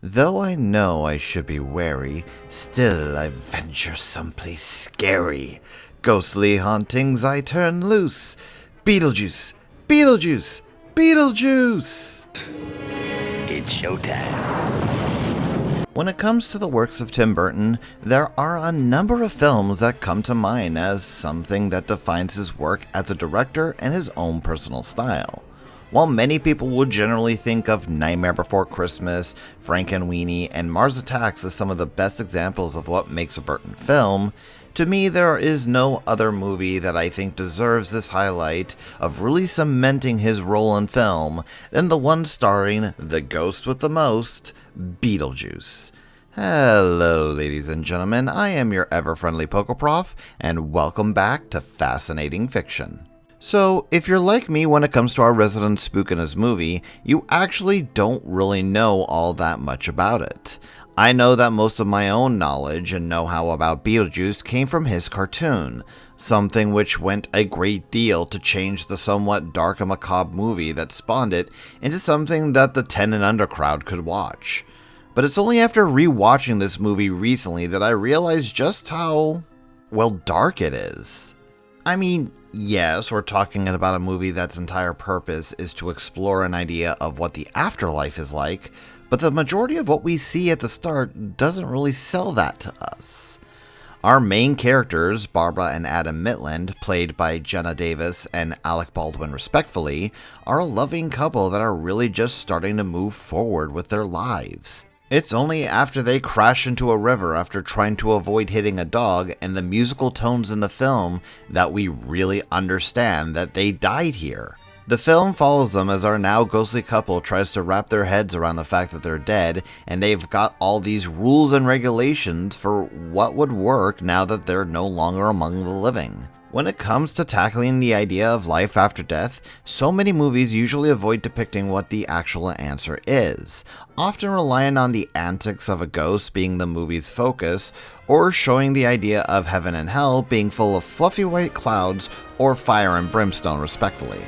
Though I know I should be wary, still I venture someplace scary. Ghostly hauntings I turn loose. Beetlejuice! Beetlejuice! Beetlejuice! It's showtime. When it comes to the works of Tim Burton, there are a number of films that come to mind as something that defines his work as a director and his own personal style. While many people would generally think of Nightmare Before Christmas, Frankenweenie, and Mars Attacks as some of the best examples of what makes a Burton film, to me there is no other movie that I think deserves this highlight of really cementing his role in film than the one starring the ghost with the most, Beetlejuice. Hello ladies and gentlemen, I am your ever-friendly Pokeprof, and welcome back to Fascinating Fiction. So, if you're like me when it comes to our resident spook in his movie, you actually don't really know all that much about it. I know that most of my own knowledge and know-how about Beetlejuice came from his cartoon, something which went a great deal to change the somewhat dark and macabre movie that spawned it into something that the 10 and under crowd could watch. But it's only after rewatching this movie recently that I realized just how, well, dark it is. I mean, yes, we're talking about a movie that's entire purpose is to explore an idea of what the afterlife is like, but the majority of what we see at the start doesn't really sell that to us. Our main characters, Barbara and Adam Mitland, played by Jenna Davis and Alec Baldwin respectively, are a loving couple that are really just starting to move forward with their lives. It's only after they crash into a river after trying to avoid hitting a dog and the musical tones in the film that we really understand that they died here. The film follows them as our now ghostly couple tries to wrap their heads around the fact that they're dead, and they've got all these rules and regulations for what would work now that they're no longer among the living. When it comes to tackling the idea of life after death, so many movies usually avoid depicting what the actual answer is, often relying on the antics of a ghost being the movie's focus, or showing the idea of heaven and hell being full of fluffy white clouds or fire and brimstone respectively.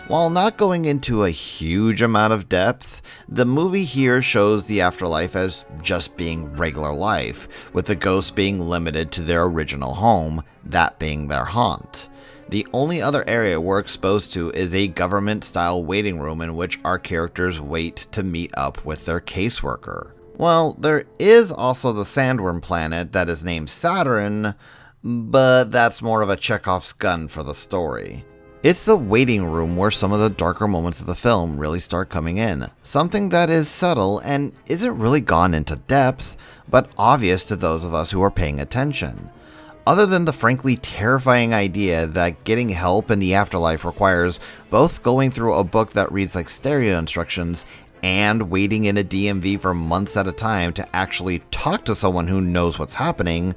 While not going into a huge amount of depth, the movie here shows the afterlife as just being regular life, with the ghosts being limited to their original home, that being their haunt. The only other area we're exposed to is a government-style waiting room in which our characters wait to meet up with their caseworker. Well, there is also the sandworm planet that is named Saturn, but that's more of a Chekhov's gun for the story. It's the waiting room where some of the darker moments of the film really start coming in, something that is subtle and isn't really gone into depth, but obvious to those of us who are paying attention. Other than the frankly terrifying idea that getting help in the afterlife requires both going through a book that reads like stereo instructions and waiting in a DMV for months at a time to actually talk to someone who knows what's happening,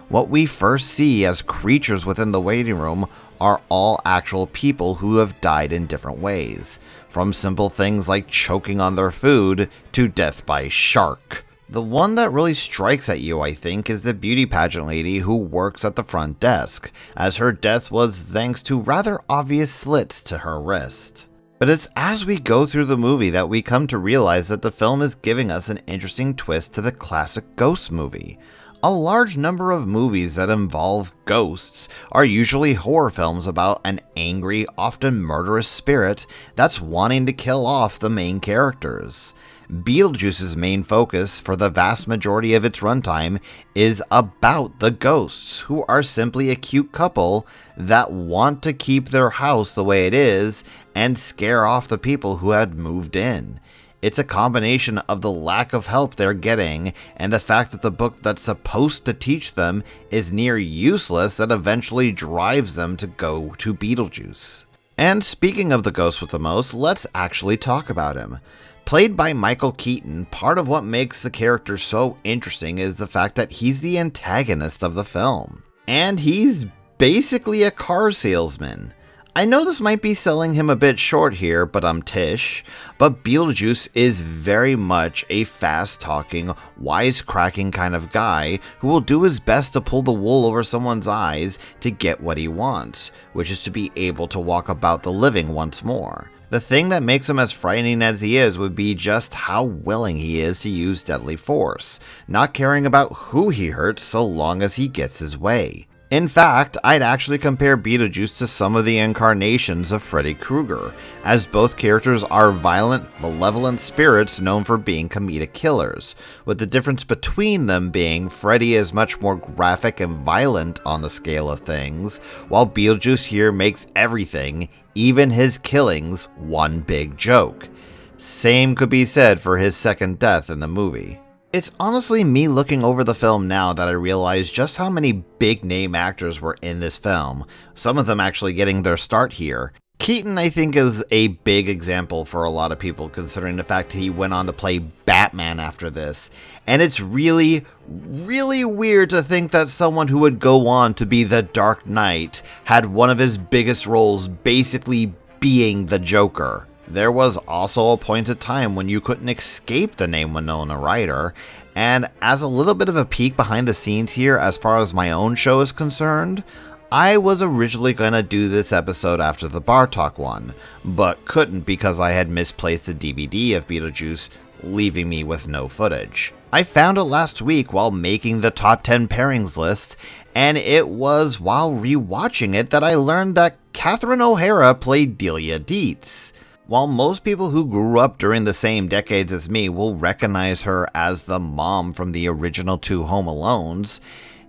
what we first see as creatures within the waiting room are all actual people who have died in different ways, from simple things like choking on their food to death by shark. The one that really strikes at you, I think, is the beauty pageant lady who works at the front desk, as her death was thanks to rather obvious slits to her wrist. But it's as we go through the movie that we come to realize that the film is giving us an interesting twist to the classic ghost movie. A large number of movies that involve ghosts are usually horror films about an angry, often murderous spirit that's wanting to kill off the main characters. Beetlejuice's main focus for the vast majority of its runtime is about the ghosts, who are simply a cute couple that want to keep their house the way it is and scare off the people who had moved in. It's a combination of the lack of help they're getting and the fact that the book that's supposed to teach them is near useless that eventually drives them to go to Beetlejuice. And speaking of the ghost with the most, let's actually talk about him. Played by Michael Keaton, part of what makes the character so interesting is the fact that he's the antagonist of the film. And he's basically a car salesman. I know this might be selling him a bit short here, but Beetlejuice is very much a fast-talking, wisecracking kind of guy who will do his best to pull the wool over someone's eyes to get what he wants, which is to be able to walk about the living once more. The thing that makes him as frightening as he is would be just how willing he is to use deadly force, not caring about who he hurts so long as he gets his way. In fact, I'd actually compare Beetlejuice to some of the incarnations of Freddy Krueger, as both characters are violent, malevolent spirits known for being comedic killers, with the difference between them being Freddy is much more graphic and violent on the scale of things, while Beetlejuice here makes everything, even his killings, one big joke. Same could be said for his second death in the movie. It's honestly me looking over the film now that I realize just how many big name actors were in this film, some of them actually getting their start here. Keaton, I think, is a big example for a lot of people, considering the fact he went on to play Batman after this. And it's really, really weird to think that someone who would go on to be the Dark Knight had one of his biggest roles basically being the Joker. There was also a point of time when you couldn't escape the name Winona Ryder, and as a little bit of a peek behind the scenes here as far as my own show is concerned, I was originally going to do this episode after the Bartok one, but couldn't because I had misplaced the DVD of Beetlejuice, leaving me with no footage. I found it last week while making the top 10 pairings list, and it was while rewatching it that I learned that Catherine O'Hara played Delia Dietz. While most people who grew up during the same decades as me will recognize her as the mom from the original two Home Alones,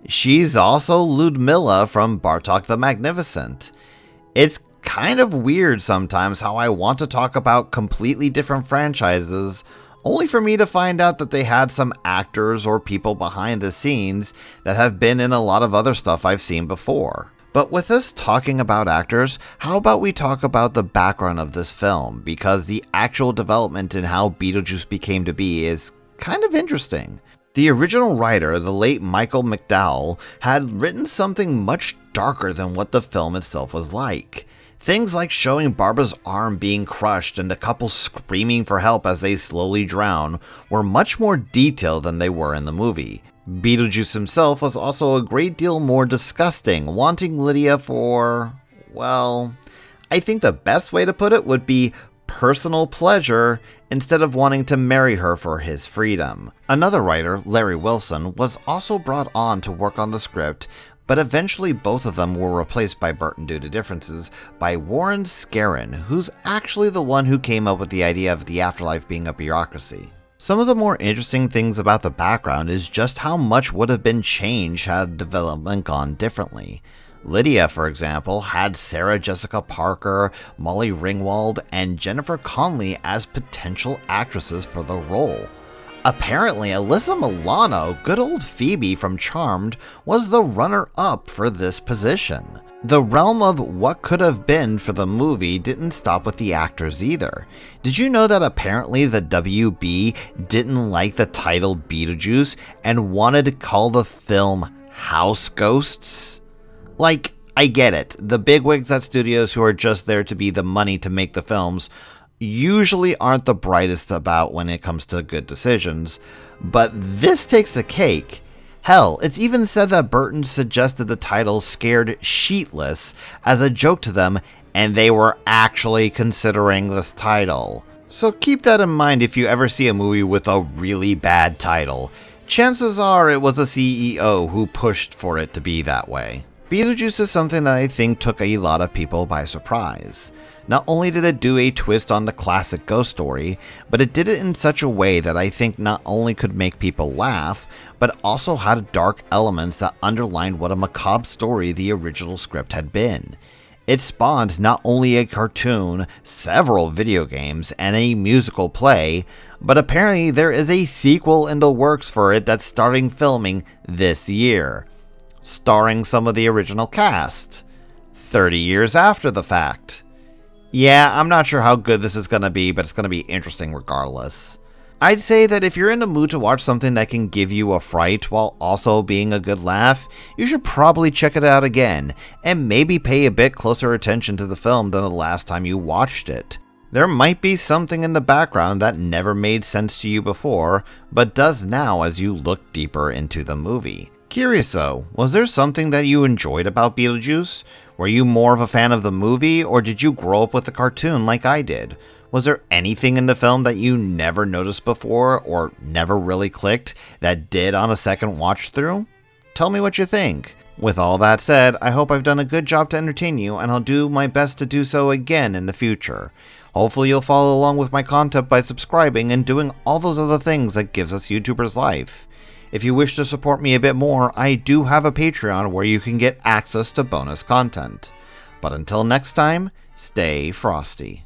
she's also Ludmilla from Bartok the Magnificent. It's kind of weird sometimes how I want to talk about completely different franchises, only for me to find out that they had some actors or people behind the scenes that have been in a lot of other stuff I've seen before. But with us talking about actors, how about we talk about the background of this film, because the actual development in how Beetlejuice became to be is kind of interesting. The original writer, the late Michael McDowell, had written something much darker than what the film itself was like. Things like showing Barbara's arm being crushed and the couple screaming for help as they slowly drown were much more detailed than they were in the movie. Beetlejuice himself was also a great deal more disgusting, wanting Lydia for, well, I think the best way to put it would be personal pleasure instead of wanting to marry her for his freedom. Another writer, Larry Wilson, was also brought on to work on the script, but eventually both of them were replaced by Burton due to differences by Warren Scarron, who's actually the one who came up with the idea of the afterlife being a bureaucracy. Some of the more interesting things about the background is just how much would have been changed had development gone differently. Lydia, for example, had Sarah Jessica Parker, Molly Ringwald, and Jennifer Connelly as potential actresses for the role. Apparently, Alyssa Milano, good old Phoebe from Charmed, was the runner-up for this position. The realm of what could have been for the movie didn't stop with the actors either. Did you know that apparently the WB didn't like the title Beetlejuice and wanted to call the film House Ghosts? Like, I get it, the bigwigs at studios who are just there to be the money to make the films usually aren't the brightest about when it comes to good decisions, but this takes the cake. Hell, it's even said that Burton suggested the title scared Sheetless as a joke to them, and they were actually considering this title. So keep that in mind if you ever see a movie with a really bad title. Chances are it was a CEO who pushed for it to be that way. Beetlejuice is something that I think took a lot of people by surprise. Not only did it do a twist on the classic ghost story, but it did it in such a way that I think not only could make people laugh, but also had dark elements that underlined what a macabre story the original script had been. It spawned not only a cartoon, several video games, and a musical play, but apparently there is a sequel in the works for it that's starting filming this year, starring some of the original cast, 30 years after the fact. Yeah, I'm not sure how good this is going to be, but it's going to be interesting regardless. I'd say that if you're in the mood to watch something that can give you a fright while also being a good laugh, you should probably check it out again, and maybe pay a bit closer attention to the film than the last time you watched it. There might be something in the background that never made sense to you before, but does now as you look deeper into the movie. Curious though, was there something that you enjoyed about Beetlejuice? Were you more of a fan of the movie, or did you grow up with the cartoon like I did? Was there anything in the film that you never noticed before, or never really clicked, that did on a second watch through? Tell me what you think. With all that said, I hope I've done a good job to entertain you, and I'll do my best to do so again in the future. Hopefully you'll follow along with my content by subscribing and doing all those other things that gives us YouTubers life. If you wish to support me a bit more, I do have a Patreon where you can get access to bonus content. But until next time, stay frosty.